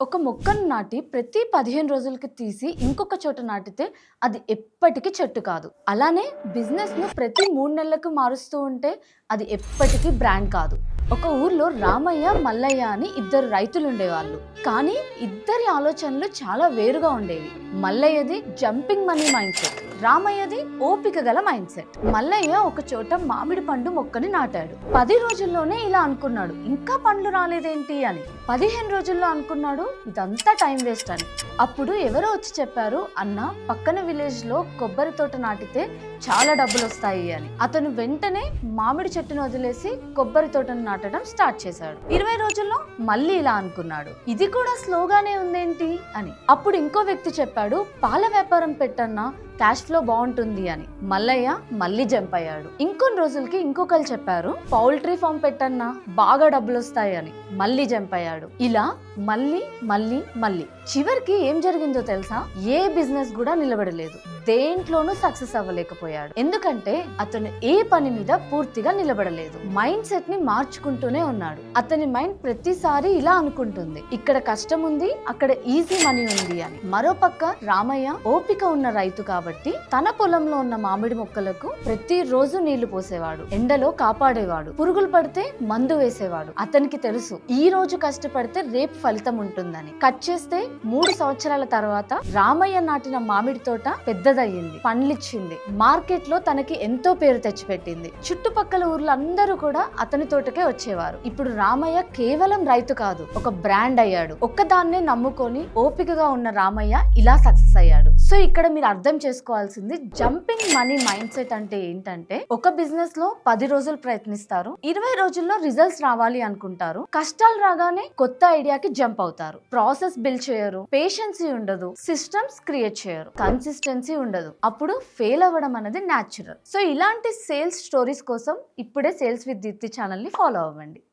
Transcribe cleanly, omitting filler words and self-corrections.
ఒక మొక్కను నాటి ప్రతి 15 రోజులకి తీసి ఇంకొక చోట నాటితే అది ఎప్పటికీ చెట్టు కాదు. అలానే బిజినెస్‌ను ప్రతి 3 నెలలకు మారుస్తూ ఉంటే అది ఎప్పటికీ బ్రాండ్ కాదు. ఒక ఊర్లో రామయ్య, మల్లయ్య అని ఇద్దరు రైతులు ఉండేవాళ్ళు. కానీ ఇద్దరి ఆలోచనలు చాలా వేరుగా ఉండేవి. మల్లయ్యది జంపింగ్ మనీ మైండ్ సెట్, రామయ్యది ఓపిక గల మైండ్ సెట్. మల్లయ్య ఒక చోట మామిడి పండు మొక్కని నాటాడు. 10 రోజుల్లోనే ఇలా అనుకున్నాడు, ఇంకా పండ్లు రాలేదేంటి అని. 15 రోజుల్లో అనుకున్నాడు, ఇదంతా టైం వేస్ట్ అని. అప్పుడు ఎవరో వచ్చి చెప్పారు, అన్న పక్కన విలేజ్ లో కొబ్బరి తోట నాటితే చాలా డబ్బులు వస్తాయి అని. అతను వెంటనే మామిడి చెట్టును వదిలేసి కొబ్బరి తోటను నాటడం స్టార్ట్ చేశాడు. 20 రోజుల్లో మళ్ళీ ఇలా అనుకున్నాడు, ఇది కూడా స్లోగానే ఉందేంటి అని. అప్పుడు ఇంకో వ్యక్తి చెప్పాడు, పాల వ్యాపారం పెట్టన్నా క్యాష్ ఫ్లో బాగుంటుంది అని. మల్లయ్య మళ్ళీ జంప్ అయ్యాడు. ఇంకొన్ని రోజులకి ఇంకొకరు చెప్పారు, పౌల్ట్రీ ఫామ్ పెట్టన్నా బాగా డబ్బులు వస్తాయి అని. మళ్ళీ జంప్ అయ్యాడు. ఇలా మళ్ళీ మళ్ళీ మళ్ళీ చివరికి ఏం జరిగిందో తెలుసా? ఏ బిజినెస్ కూడా నిలబడలేదు, దేంట్లోనూ సక్సెస్ అవ్వలేకపోయాడు. ఎందుకంటే అతను ఏ పని మీద పూర్తిగా నిలబడలేదు. మైండ్ సెట్ ని మార్చుకుంటూనే ఉన్నాడు. అతని మైండ్ ప్రతిసారి ఇలా అనుకుంటుంది, ఇక్కడ కష్టం ఉంది, అక్కడ ఈజీ మనీ ఉంది అని. మరోపక్క రామయ్య ఓపిక ఉన్న రైతు కాబట్టి తన పొలంలో ఉన్న మామిడి మొక్కలకు ప్రతిరోజు నీళ్లు పోసేవాడు, ఎండలో కాపాడేవాడు, పురుగులు పడితే మందు వేసేవాడు. అతనికి తెలుసు, ఈ రోజు కష్టపడితే రేపు ఫలితం ఉంటుందని. కట్ చేస్తే 3 సంవత్సరాల తర్వాత రామయ్య నాటిన మామిడి తోట పెద్దదయ్యింది, పండ్లిచ్చింది, మార్కెట్ లో తనకి ఎంతో పేరు తెచ్చిపెట్టింది. చుట్టుపక్కల ఊర్లందరూ కూడా అతని తోటకే వచ్చేవారు. ఇప్పుడు రామయ్య కేవలం రైతు కాదు, ఒక బ్రాండ్ అయ్యాడు. ఒక్కదాన్నే నమ్ముకొని ఓపికగా ఉన్న రామయ్య ఇలా సక్సెస్ అయ్యాడు. సో ఇక్కడ మీరు అర్థం చేసుకోవాల్సింది, జంపింగ్ మనీ మైండ్ సెట్ అంటే ఏంటంటే, ఒక బిజినెస్ లో 10 రోజులు ప్రయత్నిస్తారు, 20 రోజుల్లో రిజల్ట్స్ రావాలి అనుకుంటారు. కష్టాలు రాగానే కొత్త ఐడియాకి జంప్ అవుతారు. ప్రాసెస్ బిల్డ్ చేయరు, పేషెన్సీ ఉండదు, సిస్టమ్స్ క్రియేట్ చేయరు, కన్సిస్టెన్సీ ఉండదు. అప్పుడు ఫెయిల్ అవ్వడం అనేది న్యాచురల్. సో ఇలాంటి సేల్స్ స్టోరీస్ కోసం ఇప్పుడే సేల్స్ విత్ దీప్తి ఛానల్ ని ఫాలో అవ్వండి.